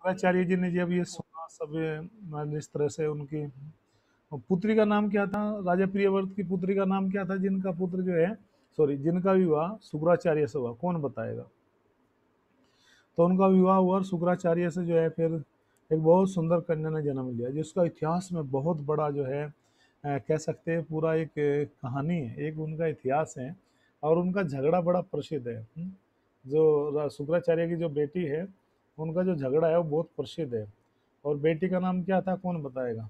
शुक्राचार्य जी ने जब ये सुना सब इस तरह से उनकी पुत्री का नाम क्या था, राजा प्रियव्रत की पुत्री का नाम क्या था, जिनका पुत्र जो है सॉरी जिनका विवाह शुक्राचार्य से हुआ, कौन बताएगा? तो उनका विवाह हुआ और शुक्राचार्य से जो है फिर एक बहुत सुंदर कन्या ने जन्म लिया, जिसका इतिहास में बहुत बड़ा जो है कह सकते हैं पूरा एक कहानी है, एक उनका इतिहास है। और उनका झगड़ा बड़ा प्रसिद्ध है। जो शुक्राचार्य की जो बेटी है, उनका जो झगड़ा है वो बहुत प्रसिद्ध है। और बेटी का नाम क्या था, कौन बताएगा?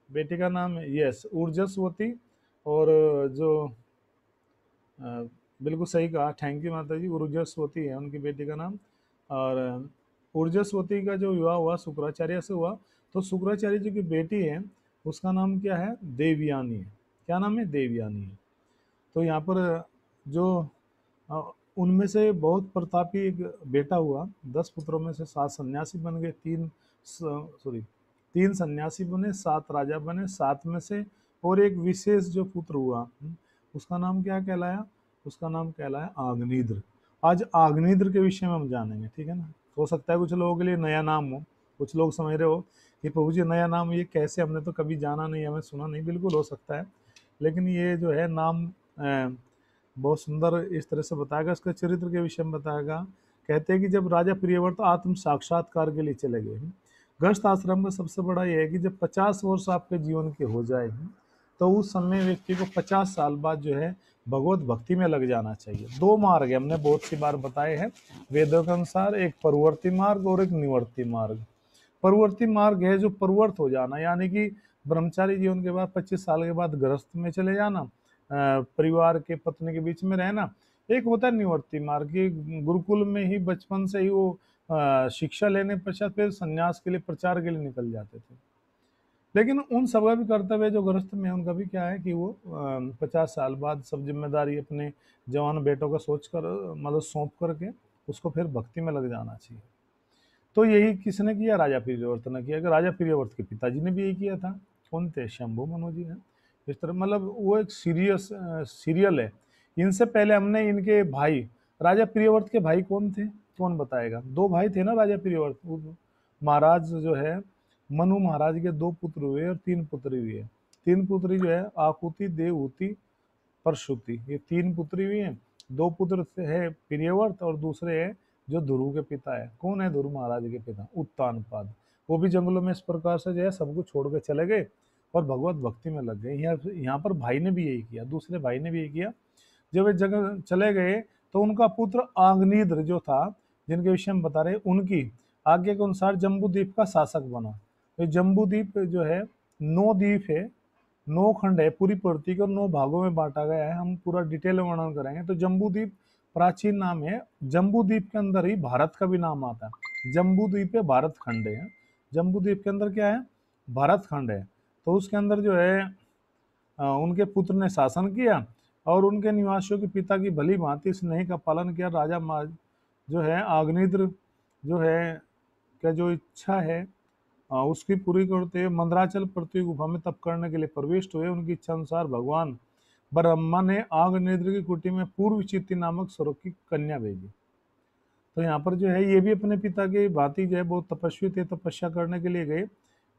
बेटी का नाम यस ऊर्जस्वती। और जो अ, बिल्कुल सही कहा, थैंक यू माता जी, ऊर्जस्वती है उनकी बेटी का नाम। और ऊर्जस्वती का जो विवाह हुआ शुक्राचार्य से हुआ। तो शुक्राचार्य जी की बेटी है, उसका नाम क्या है? देवयानी है। क्या नाम है? देवयानी है। तो यहाँ पर जो उनमें से बहुत प्रतापी एक बेटा हुआ। 10 पुत्रों में से 7 सन्यासी बन गए, 3 सन्यासी बने, 7 राजा बने, 7 में से। और एक विशेष जो पुत्र हुआ, उसका नाम क्या कहलाया? उसका नाम कहलाया आग्नेद्र। आज आग्नेद्र के विषय में हम जानेंगे, ठीक है ना। हो सकता है कुछ लोगों के लिए नया नाम हो, कुछ लोग समझ रहे हो कि प्रभु जी नया नाम ये कैसे, हमने तो कभी जाना नहीं, हमें सुना नहीं। बिल्कुल हो सकता है, लेकिन ये जो है नाम बहुत सुंदर इस तरह से बताएगा, इसके चरित्र के विषय में बताएगा। कहते हैं कि जब राजा प्रियव्रत आत्म साक्षात्कार के लिए चले गए, गृहस्थ आश्रम का सबसे बड़ा यह है कि जब 50 वर्ष आपके जीवन के हो जाए, तो उस समय व्यक्ति को 50 साल बाद जो है भगवत भक्ति में लग जाना चाहिए। 2 मार्ग है, हमने बहुत सी बार बताए हैं वेदों के अनुसार, एक परवर्ती मार्ग और एक निवर्ती मार्ग। परवर्ती मार्ग है जो परवर्त हो जाना, यानी कि ब्रह्मचारी जीवन के बाद 25 साल के बाद गृहस्थ में चले जाना, परिवार के पत्नी के बीच में रहना। एक होता है निवर्ती मार्ग, गुरुकुल में ही बचपन से ही वो शिक्षा लेने पश्चात फिर संन्यास के लिए, प्रचार के लिए निकल जाते थे। लेकिन उन सबका भी कर्तव्य जो गृहस्थ में है, उनका भी क्या है कि वो 50 साल बाद सब जिम्मेदारी अपने जवान बेटों का सोच कर, मतलब सौंप करके उसको फिर भक्ति में लग जाना चाहिए। तो यही किसने किया? राजा प्रियव्रत ने किया। राजा प्रियव्रत के पिताजी ने भी यही किया था। कौन थे? शंभु मनु जी ने। इस तरह मतलब वो एक सीरियल है। इनसे पहले हमने इनके भाई, राजा प्रियव्रत के भाई कौन थे, कौन बताएगा? 2 भाई थे ना राजा प्रियव्रत। महाराज जो है मनु महाराज के 2 पुत्र हुए और 3 पुत्री हुई है। 3 पुत्री जो है आकुति, देवहूति, परशुति, ये 3 पुत्री हुई हैं। 2 पुत्र है प्रियव्रत और दूसरे है जो ध्रुव के पिता है। कौन है ध्रुव महाराज के पिता? उत्तानपाद। वो भी जंगलों में इस प्रकार से जो है सब कुछ छोड़ के चले गए और भगवत भक्ति में लग गए। यहाँ पर भाई ने भी यही किया, दूसरे भाई ने भी यही किया। जब वे जगह चले गए तो उनका पुत्र आग्नेद्र जो था, जिनके विषय में बता रहे, उनकी आज्ञा के अनुसार जम्बूद्वीप का शासक बना। तो जम्बूद्वीप जो है 9 द्वीप है, 9 खंड है, पूरी पृथ्वी को 9 भागों में बांटा गया है। हम पूरा डिटेल में वर्णन करेंगे। तो जम्बूद्वीप प्राचीन नाम है। जम्बूद्वीप के अंदर ही भारत का भी नाम आता है। जम्बूद्वीप है, भारत खंड है। जम्बूद्वीप के अंदर क्या है? भारत खंड है। तो उसके अंदर जो है उनके पुत्र ने शासन किया और उनके निवासियों के पिता की भली भांति स्नेह का पालन किया। राजा जो है आग्नेद्र जो है क्या जो इच्छा है उसकी पूरी करते हुए मंदराचल पृथ्वी गुफा में तप करने के लिए प्रविष्ट हुए। उनकी इच्छा अनुसार भगवान ब्रह्मा ने आग्नेद्र की कुटी में पूर्व चित्ती नामक स्वरूप की कन्या भेजी। तो यहाँ पर जो है ये भी अपने पिता की भांति जो है बहुत तपस्वी थे, तपस्या करने के लिए गए।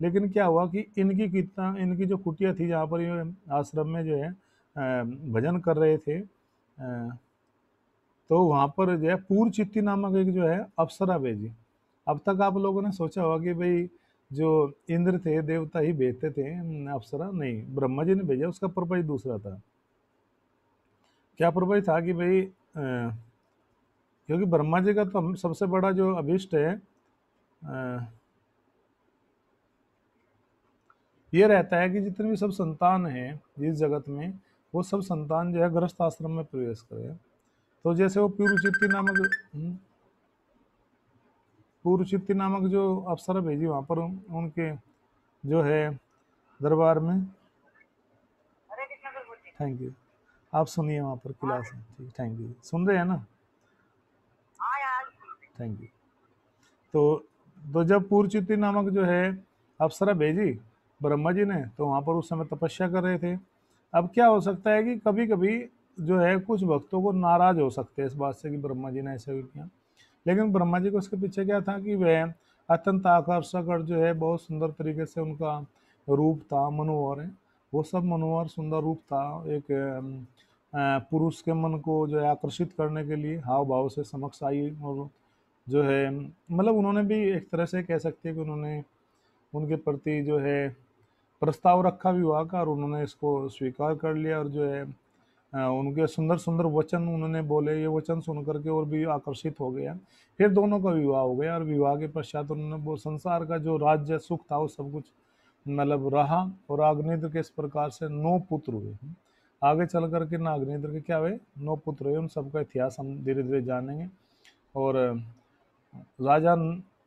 लेकिन क्या हुआ कि इनकी जो कुटिया थी, जहाँ पर ये आश्रम में जो है भजन कर रहे थे, तो वहाँ पर जो है पूर्व चित्ती नामक एक जो है अप्सरा भेजी। अब तक आप लोगों ने सोचा होगा कि भाई जो इंद्र थे, देवता ही भेजते थे, अप्सरा नहीं, ब्रह्मा जी ने भेजा। उसका पर्पज दूसरा था। क्या पर्पज था कि भाई क्योंकि ब्रह्मा जी का तो सबसे बड़ा जो अभिष्ट है ये रहता है कि जितने भी सब संतान हैं जिस जगत में, वो सब संतान जो है गृहस्थ आश्रम में प्रवेश करें। तो जैसे वो पूर्वचित्ती नामक जो अप्सरा भेजी, वहां पर उनके जो है दरबार में, थैंक यू, आप सुनिए वहां पर क्लास है, ठीक, थैंक यू, सुन रहे हैं ना? Thank you. तो जब पूर्वचित्ती नामक जो है अप्सरा भेजी ब्रह्मा जी ने, तो वहां पर उस समय तपस्या कर रहे थे। अब क्या हो सकता है कि कभी कभी जो है कुछ भक्तों को नाराज हो सकते हैं इस बात से कि ब्रह्मा जी ने ऐसा किया। लेकिन ब्रह्मा जी को इसके पीछे क्या था कि वह अत्यंत आकर्षक और जो है बहुत सुंदर तरीके से उनका रूप था, मनोहर है, वो सब मनोहर सुंदर रूप था। एक पुरुष के मन को जो है आकर्षित करने के लिए हाव भाव से समक्ष आई, और जो है मतलब उन्होंने भी एक तरह से कह सकते हैं कि उन्होंने उनके प्रति जो है प्रस्ताव रखा विवाह का, और उन्होंने इसको स्वीकार कर लिया, और जो है उनके सुंदर सुंदर वचन उन्होंने बोले, ये वचन सुन करके और भी आकर्षित हो गया। फिर दोनों का विवाह हो गया, और विवाह के पश्चात उन्होंने वो संसार का जो राज्य सुख था वो सब कुछ मतलब रहा। और अग्निद्र के इस प्रकार से 9 पुत्र हुए। आगे चल करके ना अग्निद्र के क्या हुए, 9 पुत्र हुए। उन सबका इतिहास हम धीरे धीरे जानेंगे। और राजा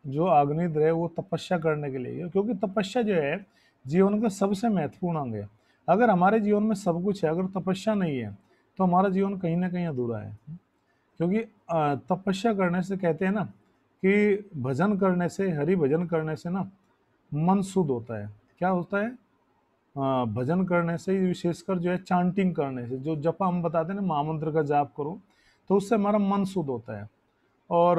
जो अग्निद्र है वो तपस्या करने के लिए, क्योंकि तपस्या जो है जीवन का सबसे महत्वपूर्ण अंग है। अगर हमारे जीवन में सब कुछ है, अगर तपस्या नहीं है तो हमारा जीवन कहीं ना कहीं अधूरा है। क्योंकि तपस्या करने से कहते हैं ना कि भजन करने से, हरि भजन करने से ना मन शुद्ध होता है। क्या होता है? भजन करने से, विशेषकर जो है चांटिंग करने से, जो जपा हम बताते हैं ना, महामंत्र का जाप करो, तो उससे हमारा मन शुद्ध होता है। और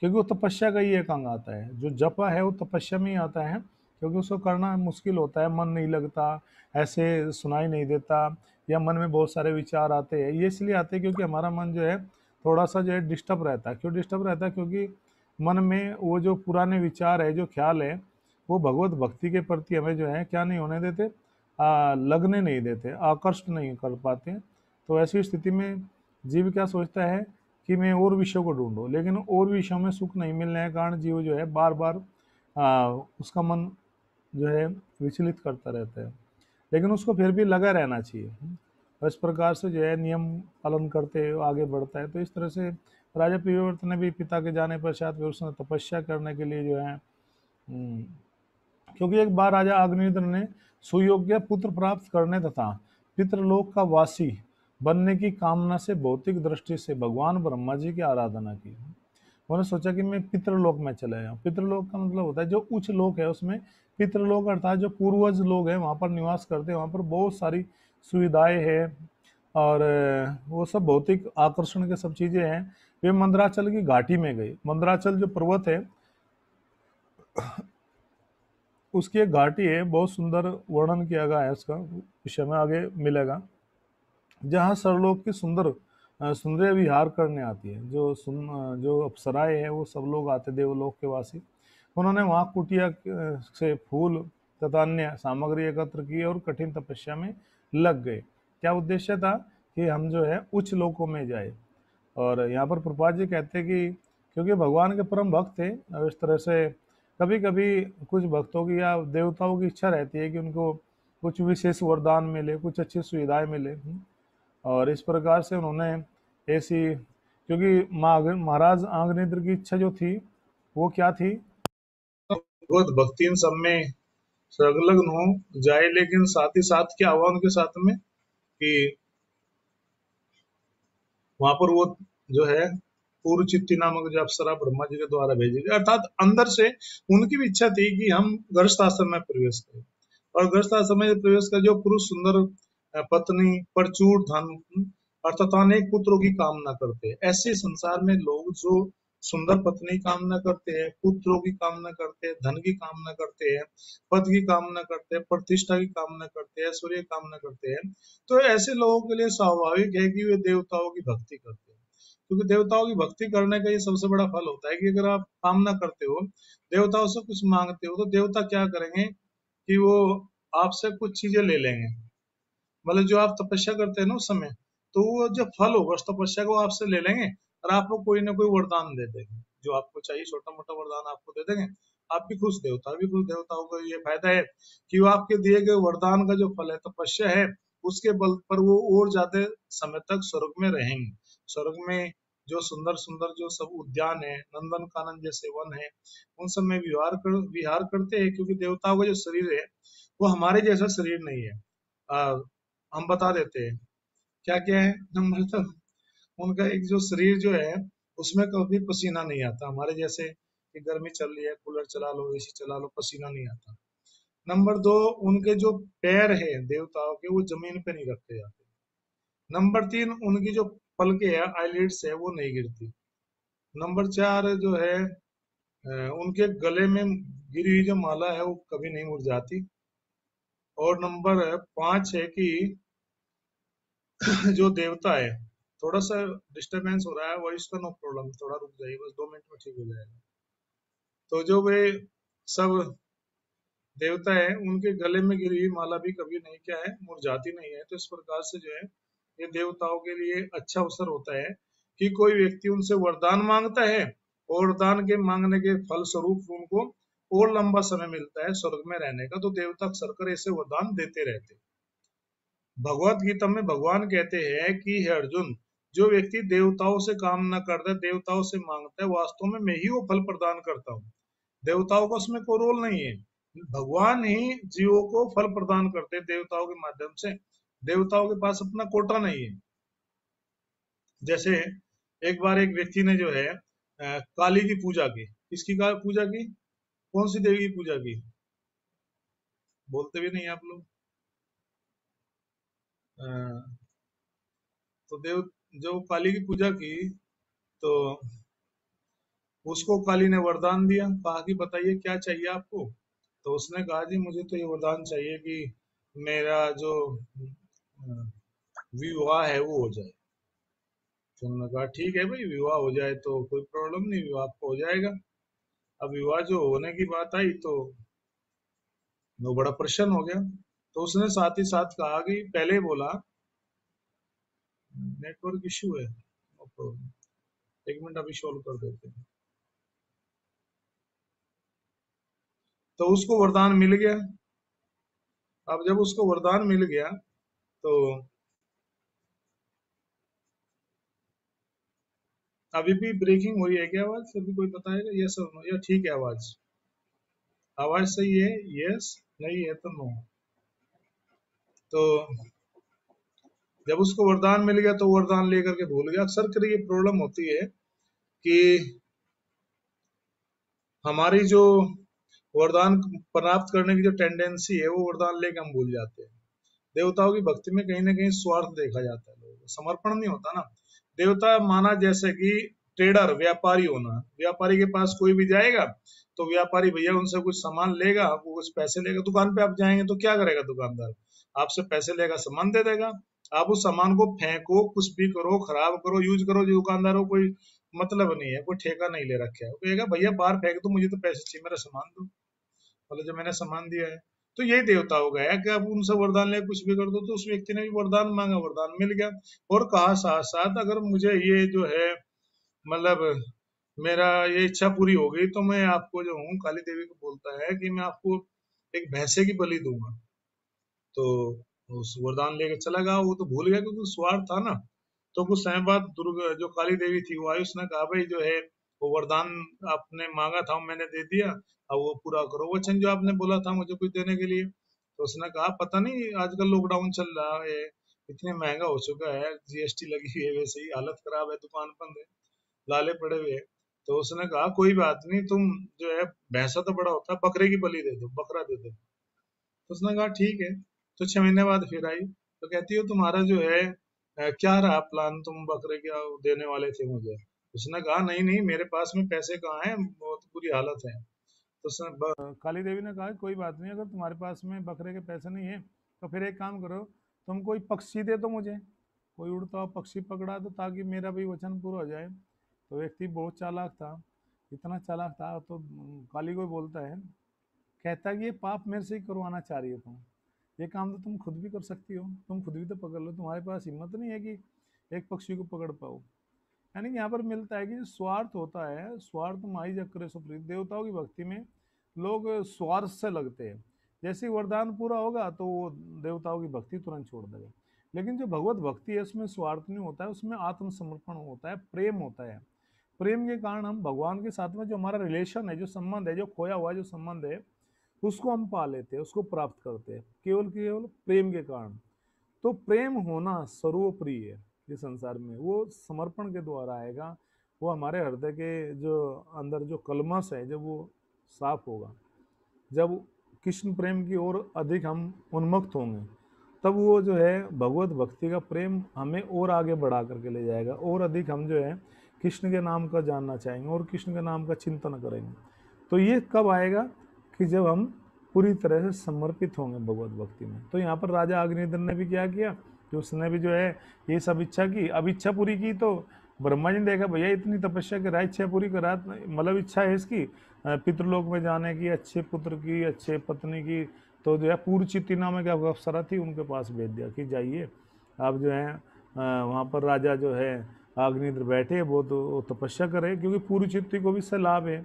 क्योंकि वो तपस्या का ही एक अंग आता है, जो जपा है वो तपस्या में ही आता है, क्योंकि उसको करना मुश्किल होता है, मन नहीं लगता, ऐसे सुनाई नहीं देता, या मन में बहुत सारे विचार आते हैं। ये इसलिए आते हैं क्योंकि हमारा मन जो है थोड़ा सा जो है डिस्टर्ब रहता है। क्यों डिस्टर्ब रहता है? क्योंकि मन में वो जो पुराने विचार है, जो ख्याल है, वो भगवत भक्ति के प्रति हमें जो है क्या नहीं होने देते, लगने नहीं देते, आकर्षित नहीं कर पाते। तो ऐसी स्थिति में जीव क्या सोचता है कि मैं और विषयों को ढूंढूं, लेकिन और विषयों में सुख नहीं मिलने के कारण जीव जो है बार बार उसका मन जो है विचलित करता रहता है। लेकिन उसको फिर भी लगा रहना चाहिए। और इस प्रकार से जो है नियम पालन करते आगे बढ़ता है। तो इस तरह से राजा प्रियव्रत ने भी पिता के जाने पश्चात फिर उसने तपस्या करने के लिए जो है क्योंकि एक बार राजा अग्निद्र ने सुयोग्य पुत्र प्राप्त करने तथा पितृलोक का वासी बनने की कामना से भौतिक दृष्टि से भगवान ब्रह्मा जी की आराधना की। उन्होंने सोचा कि मैं पितृलोक में चले जाऊं। पितृलोक का मतलब होता है जो उच्च लोक है, उसमें पितृलोक अर्थात जो पूर्वज लोग हैं वहां पर निवास करते हैं, वहां पर बहुत सारी सुविधाएं हैं, और वो सब भौतिक आकर्षण के सब चीजें हैं। वे मंदराचल की घाटी में गए। मंदराचल जो पर्वत है उसकी एक घाटी है, बहुत सुंदर वर्णन किया गया है उसका, विषय में आगे मिलेगा, जहाँ सरलोक की सुंदर सुंदर विहार करने आती है। जो अप्सराएं हैं वो सब लोग आते, देवलोक के वासी। उन्होंने वहाँ कुटिया से फूल तथा अन्य सामग्री एकत्र की और कठिन तपस्या में लग गए। क्या उद्देश्य था? कि हम जो है उच्च लोकों में जाए। और यहाँ पर प्रभुपाद जी कहते हैं कि क्योंकि भगवान के परम भक्त थे, और इस तरह से कभी कभी कुछ भक्तों की या देवताओं की इच्छा रहती है कि उनको कुछ विशेष वरदान मिले, कुछ अच्छी सुविधाएं मिले। और इस प्रकार से उन्होंने ऐसी, क्योंकि महाराज आंगनेत्र की इच्छा जो थी वो क्या थी? भगवत भक्ति इन सब में संलग्न हो जाए, लेकिन साथ ही साथ क्या हुआ उनके साथ में कि वहां पर वो जो है पूर्व चित्ती नामक जो अप्सरा ब्रह्मा जी के द्वारा भेजी गई, अर्थात अंदर से उनकी भी इच्छा थी कि हम गृहस्थ आश्रम में प्रवेश करें। और गृहस्थ आश्रम में प्रवेश कर जो पुरुष सुंदर पत्नी, प्रचुर धन अर्थात अनेक पुत्रों की कामना करते हैं। ऐसे संसार में लोग जो सुंदर पत्नी की कामना करते हैं, पुत्रों की कामना करते हैं, धन की कामना करते हैं, पद की कामना करते हैं, प्रतिष्ठा की कामना करते हैं, ऐश्वर्य की कामना करते हैं, तो ऐसे लोगों के लिए स्वाभाविक है कि वे देवताओं की भक्ति करते हैं। क्योंकि देवताओं की भक्ति करने का ये सबसे बड़ा फल होता है कि अगर आप कामना करते हो, देवताओं से कुछ मांगते हो, तो देवता क्या करेंगे कि वो आपसे कुछ चीजें ले लेंगे। मतलब जो आप तपस्या करते हैं ना उस समय, तो वो जो फल होगा उस तपस्या को आपसे ले लेंगे, और आपको कोई ना कोई वरदान दे देंगे। जो आपको चाहिए छोटा मोटा वरदान आपको दे देंगे। आप भी खुश, देवता भी खुश। देवताओं को ये फायदा है कि वो आपके दिए गए वरदान का जो फल है, तपस्या है, उसके बल पर वो और ज्यादा समय तक स्वर्ग में रहेंगे। स्वर्ग में जो सुंदर सुंदर जो सब उद्यान है, नंदन कानन जैसे वन है, उन सब में विहार करते हैं। क्योंकि देवताओं का जो शरीर है वो हमारे जैसा शरीर नहीं है। हम बता देते हैं क्या क्या है। मतलब उनका एक जो शरीर जो है उसमें कभी पसीना नहीं आता, हमारे जैसे कि गर्मी चल रही है, कूलर चला लो, एसी चला लो, पसीना नहीं आता। नंबर 2, उनके जो पैर है देवताओं के, वो जमीन पे नहीं रखे जाते। नंबर 3, उनकी जो पलके है, आईलिड्स है, वो नहीं गिरती। नंबर 4 जो है उनके गले में गिरी हुई जो माला है वो कभी नहीं मुरझाती। और नंबर 5 है कि जो देवता है, थोड़ा सा डिस्टरबेंस हो रहा है वॉइस का, नो प्रॉब्लम, थोड़ा रुक जाइए, बस 2 मिनट में ठीक हो जाएगा। तो जो वे सब देवता है उनके गले में गिरी हुई माला भी कभी नहीं क्या है, मुरझाती नहीं है। तो इस प्रकार से जो है ये देवताओं के लिए अच्छा अवसर होता है कि कोई व्यक्ति उनसे वरदान मांगता है और वरदान के मांगने के फल स्वरूप उनको और लंबा समय मिलता है स्वर्ग में रहने का, तो देवता अक्सर कर ऐसे वरदान देते रहते हैं। भगवत गीता में भगवान कहते हैं कि हे अर्जुन, जो व्यक्ति देवताओं से काम न करता, देवताओं से मांगता है, वास्तव में मैं ही वो फल प्रदान करता हूँ। देवताओं का उसमें कोई रोल नहीं है। भगवान ही जीवों को फल प्रदान करते हैं देवताओं के माध्यम से। देवताओं के पास अपना कोटा नहीं है। जैसे एक बार एक व्यक्ति ने जो है काली की पूजा की। किसकी पूजा की? कौन सी देवी की पूजा की? बोलते भी नहीं आप लोग। अ, तो देव जो काली की पूजा की, तो उसको काली ने वरदान दिया, कहा कि बताइए क्या चाहिए आपको। तो उसने कहा जी मुझे तो ये वरदान चाहिए कि मेरा जो विवाह है वो हो जाए। तो उन्होंने कहा ठीक है भाई, विवाह हो जाए तो कोई प्रॉब्लम नहीं, विवाह आपको हो जाएगा। अब विवाह जो होने की बात आई तो वो बड़ा प्रसन्न हो गया। तो उसने साथ ही साथ कहा कि पहले बोला नेटवर्क इश्यू है, नो प्रॉब्लम, 1 मिनट अभी सॉल्व कर देते हैं। तो उसको वरदान मिल गया। अब जब उसको वरदान मिल गया तो अभी भी ब्रेकिंग हो रही है क्या आवाज? अभी कोई बताएगा? यस और नो, या ठीक है आवाज? आवाज सही है? यस, नहीं है तो नो। तो जब उसको वरदान मिल गया तो वरदान लेकर के भूल गया। अक्सर कर ये प्रॉब्लम होती है कि हमारी जो वरदान प्राप्त करने की जो टेंडेंसी है वो वरदान लेके हम भूल जाते हैं। देवताओं की भक्ति में कहीं ना कहीं स्वार्थ देखा जाता है, लोगों को समर्पण नहीं होता ना। देवता माना जैसे कि ट्रेडर, व्यापारी होना। व्यापारी के पास कोई भी जाएगा तो व्यापारी भैया उनसे कुछ सामान लेगा, वो कुछ पैसे लेगा। दुकान पे आप जाएंगे तो क्या करेगा दुकानदार? आपसे पैसे लेगा, सामान दे देगा। आप उस सामान को फेंको, कुछ भी करो, खराब करो, यूज करो, जो दुकानदार को कोई मतलब नहीं है, कोई ठेका नहीं ले रखा है। वो कहेगा भैया बाहर फेंक दो, मुझे तो पैसे चाहिए, मेरा सामान दो, मतलब जो मैंने सामान दिया है। तो यही देवताओं का है कि आप उनसे वरदान ले कुछ भी कर दो। तो उस व्यक्ति ने भी वरदान मांगा, वरदान मिल गया। और कहा साथ साथ अगर मुझे ये जो है मतलब मेरा ये इच्छा पूरी हो गई तो मैं आपको जो हूँ, काली देवी को बोलता है कि मैं आपको एक भैंसे की बलि दूंगा। तो उस वरदान लेके चला गया। वो तो भूल गया क्योंकि स्वार्थ था ना। तो कुछ समय बाद दुर्गा जो काली देवी थी वो आई, उसने कहा भाई जो है वो वरदान आपने मांगा था मैंने दे दिया, अब वो पूरा करो वचन जो आपने बोला था मुझे कुछ देने के लिए। तो उसने कहा पता नहीं आजकल लॉकडाउन चल रहा है, इतने महंगा हो चुका है, जीएसटी लगी हुई है, वैसे ही हालत खराब है, दुकान बंद है, लाले पड़े हुए हैं। तो उसने कहा कोई बात नहीं, तुम जो है भैंसा तो बड़ा होता है, बकरे की बलि दे दो, बकरा दे दो। तो उसने कहा ठीक है। तो 6 महीने बाद फिर आई तो कहती हो तुम्हारा जो है क्या रहा प्लान, तुम बकरे क्या देने वाले थे मुझे? उसने कहा नहीं नहीं, मेरे पास में पैसे कहाँ हैं, बहुत बुरी हालत है। तो काली देवी ने कहा कोई बात नहीं, अगर तुम्हारे पास में बकरे के पैसे नहीं है तो फिर एक काम करो, तुम कोई पक्षी दे दो मुझे, कोई उड़ता हुआ पक्षी पकड़ा दो ताकि मेरा भी वचन पूरा हो जाए। तो व्यक्ति बहुत चालाक था, इतना चालाक था तो काली को बोलता है, कहता है कि ये पाप मेरे से ही करवाना चाह रही हो तुम, ये काम तो तुम खुद भी कर सकती हो, तुम खुद भी तो पकड़ लो, तुम्हारे पास हिम्मत नहीं है कि एक पक्षी को पकड़ पाओ। यानी कि यहाँ पर मिलता है कि जो स्वार्थ होता है, स्वार्थ माई जक्र सुप्रीत, देवताओं की भक्ति में लोग स्वार्थ से लगते हैं। जैसे ही वरदान पूरा होगा तो वो देवताओं की भक्ति तुरंत छोड़ देगा। लेकिन जो भगवत भक्ति है उसमें स्वार्थ नहीं होता है, उसमें आत्मसमर्पण होता है, प्रेम होता है। प्रेम के कारण हम भगवान के साथ में जो हमारा रिलेशन है, जो संबंध है, जो खोया हुआ जो संबंध है, उसको हम पा लेते हैं, उसको प्राप्त करते हैं केवल केवल प्रेम के कारण। तो प्रेम होना सर्वप्रिय है इस संसार में, वो समर्पण के द्वारा आएगा। वो हमारे हृदय के जो अंदर जो कलमश है जब वो साफ होगा, जब कृष्ण प्रेम की ओर अधिक हम उन्मुक्त होंगे, तब वो जो है भगवत भक्ति का प्रेम हमें और आगे बढ़ा करके ले जाएगा, और अधिक हम जो है कृष्ण के नाम का जानना चाहेंगे और कृष्ण के नाम का चिंतन करेंगे। तो ये कब आएगा कि जब हम पूरी तरह से समर्पित होंगे भगवत भक्ति में। तो यहाँ पर राजा अग्निद्र ने भी क्या किया कि उसने भी जो है ये सब इच्छा की। अब इच्छा पूरी की तो ब्रह्मा जी ने देखा भैया इतनी तपस्या करा, इच्छा पूरी करा, मतलब इच्छा है इसकी पितृलोक में जाने की, अच्छे पुत्र की, अच्छे पत्नी की। तो जो है पूर्वचित्ती नाम क्या अप्सरा थी, उनके पास भेज दिया कि जाइए आप जो है वहाँ पर राजा जो है अग्निद्र बैठे, वो तो तपस्या करे, क्योंकि पूर्वचित्ती को भी इससे लाभ है।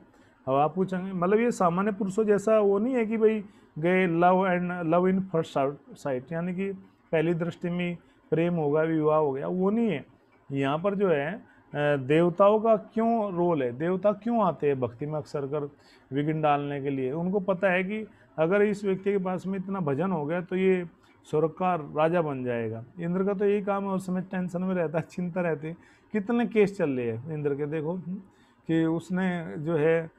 अब आप पूछेंगे मतलब ये सामान्य पुरुषों जैसा वो नहीं है कि भाई गए लव इन फर्स्ट साइट, यानी कि पहली दृष्टि में प्रेम होगा, विवाह हो गया, वो नहीं है। यहाँ पर जो है देवताओं का क्यों रोल है, देवता क्यों आते हैं भक्ति में अक्सर कर विघ्न डालने के लिए। उनको पता है कि अगर इस व्यक्ति के पास में इतना भजन हो गया तो ये स्वर्ग का राजा बन जाएगा। इंद्र का तो यही काम है, उस समय टेंशन में रहता है, चिंता रहती है। कितने केस चल रहे हैं इंद्र के, देखो कि उसने जो है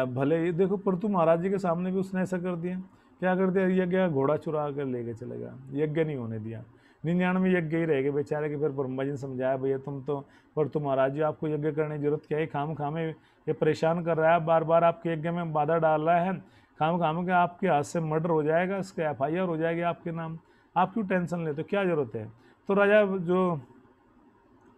भले ही देखो पृथु महाराज जी के सामने भी उसने ऐसा कर दिया। क्या कर दिया, यज्ञ घोड़ा चुरा कर लेके चलेगा, यज्ञ नहीं होने दिया। 99 यज्ञ ही रह गए बेचारे के। फिर ब्रह्मा जी ने समझाया भैया तुम तो पृथु महाराज जी आपको यज्ञ करने की जरूरत क्या है, खाम खामे ये परेशान कर रहा है, बार बार आपके यज्ञ में बाधा डाल रहा है, खाम खाम के आपके हाथ से मर्डर हो जाएगा, इसके FIR हो जाएगी आपके नाम, आप क्यों टेंशन लेते हो, क्या जरूरत है। तो राजा जो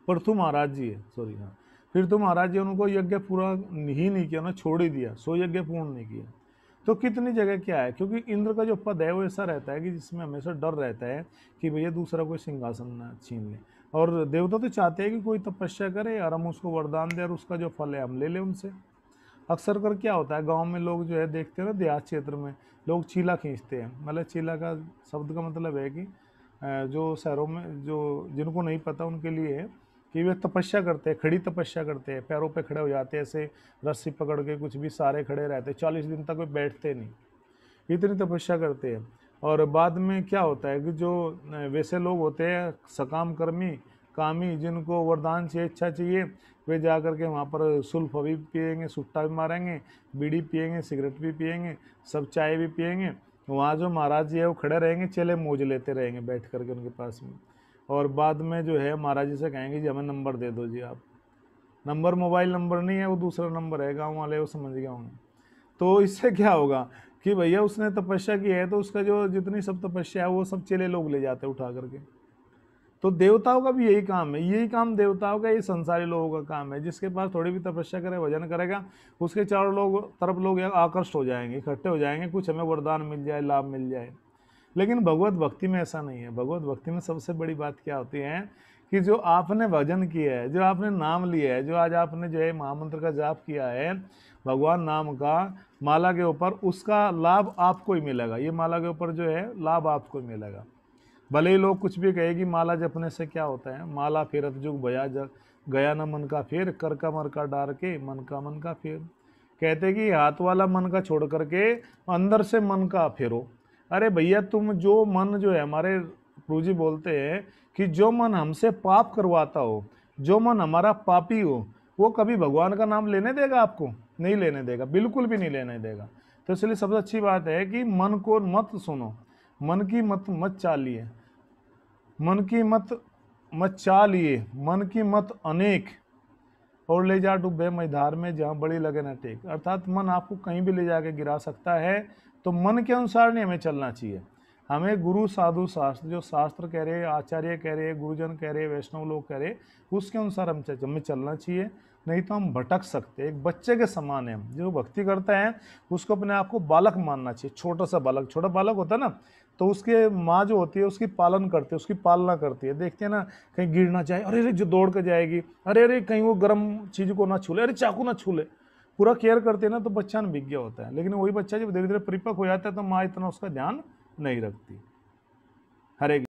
पृथु महाराज जी है, सॉरी हाँ, फिर तो महाराज जी उनको यज्ञ पूरा ही नहीं किया, उन्होंने छोड़ ही दिया, 100 यज्ञ पूर्ण नहीं किया। तो कितनी जगह क्या है, क्योंकि इंद्र का जो पद है वो ऐसा रहता है कि जिसमें हमेशा डर रहता है कि भैया दूसरा कोई सिंहासन ना छीन ले। और देवता तो चाहते हैं कि कोई तपस्या करे और हम उसको वरदान दें और उसका जो फल है हम ले लें उनसे। अक्सर कर क्या होता है गांव में लोग जो है देखते हैं ना, देहात क्षेत्र में लोग चीला खींचते हैं। मतलब चीला का शब्द का मतलब है कि जो शहरों में जो जिनको नहीं पता उनके लिए है कि वे तपस्या करते हैं, खड़ी तपस्या करते हैं, पैरों पे खड़े हो जाते हैं, ऐसे रस्सी पकड़ के कुछ भी सारे खड़े रहते हैं, 40 दिन तक वे बैठते नहीं, इतनी तपस्या करते हैं। और बाद में क्या होता है कि जो वैसे लोग होते हैं सकाम कर्मी कामी, जिनको वरदान चाहिए, इच्छा चाहिए, वे जा कर के वहाँ पर सुल्फ भी पिएंगे, सुट्टा भी मारेंगे, बीड़ी पिएंगे, सिगरेट भी पिएंगे, सब चाय भी पिएंगे। वहाँ जो महाराज जी है वो खड़े रहेंगे, चेले मौज लेते रहेंगे बैठ करके उनके पास में। और बाद में जो है महाराज जी से कहेंगे जी हमें नंबर दे दो जी आप। नंबर मोबाइल नंबर नहीं है, वो दूसरा नंबर है, गाँव वाले वो समझ गए होंगे। तो इससे क्या होगा कि भैया उसने तपस्या की है तो उसका जो जितनी सब तपस्या है वो सब चेले लोग ले जाते हैं उठा करके। तो देवताओं का भी यही काम है, यही काम देवताओं का, ये संसारी लोगों का काम है। जिसके पास थोड़ी भी तपस्या करे, भजन करेगा, उसके चारों लोग तरफ लोग आकर्षित हो जाएंगे, इकट्ठे हो जाएंगे, कुछ हमें वरदान मिल जाए, लाभ मिल जाए। लेकिन भगवत भक्ति में ऐसा नहीं है। भगवत भक्ति में सबसे बड़ी बात क्या होती है कि जो आपने भजन किया है, जो आपने नाम लिया है, जो आज आपने जो है महामंत्र का जाप किया है भगवान नाम का माला के ऊपर, उसका लाभ आपको ही मिलेगा। ये माला के ऊपर जो है लाभ आपको ही मिलेगा। भले ही लोग कुछ भी कहे कि माला जपने से क्या होता है, माला फेरत जुग भया गया न मन का फेर, कर का मर का डार के मन का फेर। कहते कि हाथ वाला मन का छोड़ करके अंदर से मन का फेरो। अरे भैया तुम जो मन जो है, हमारे प्रभु जी बोलते हैं कि जो मन हमसे पाप करवाता हो, जो मन हमारा पापी हो, वो कभी भगवान का नाम लेने देगा आपको? नहीं लेने देगा, बिल्कुल भी नहीं लेने देगा। तो इसलिए सबसे अच्छी बात है कि मन को मत सुनो, मन की मत चालिए, मन की मत चालिए, मन की मत अनेक, और ले जा डूबे मैधार में जहाँ बड़ी लगे न टेक। अर्थात मन आपको कहीं भी ले जाके गिरा सकता है। तो मन के अनुसार नहीं हमें चलना चाहिए। हमें गुरु साधु शास्त्र, जो शास्त्र कह रहे, आचार्य कह रहे, गुरुजन कह रहे, वैष्णव लोग कह रहे, उसके अनुसार हमें चलना चाहिए। नहीं तो हम भटक सकते हैं। एक बच्चे के समान है हम, जो भक्ति करता है उसको अपने आप को बालक मानना चाहिए। छोटा सा बालक, छोटा बालक होता है ना, तो उसके माँ जो होती है उसकी पालन करती है, उसकी पालना करती है। देखते हैं ना, कहीं गिर ना जाए, अरे अरे जो दौड़ के जाएगी, अरे अरे कहीं वो गर्म चीज को ना छू ले, अरे चाकू ना छू ले, पूरा केयर करते हैं ना, तो बच्चा न बिक गया होता है। लेकिन वही बच्चा जब धीरे धीरे परिपक्व हो जाता है तो माँ इतना उसका ध्यान नहीं रखती। हरे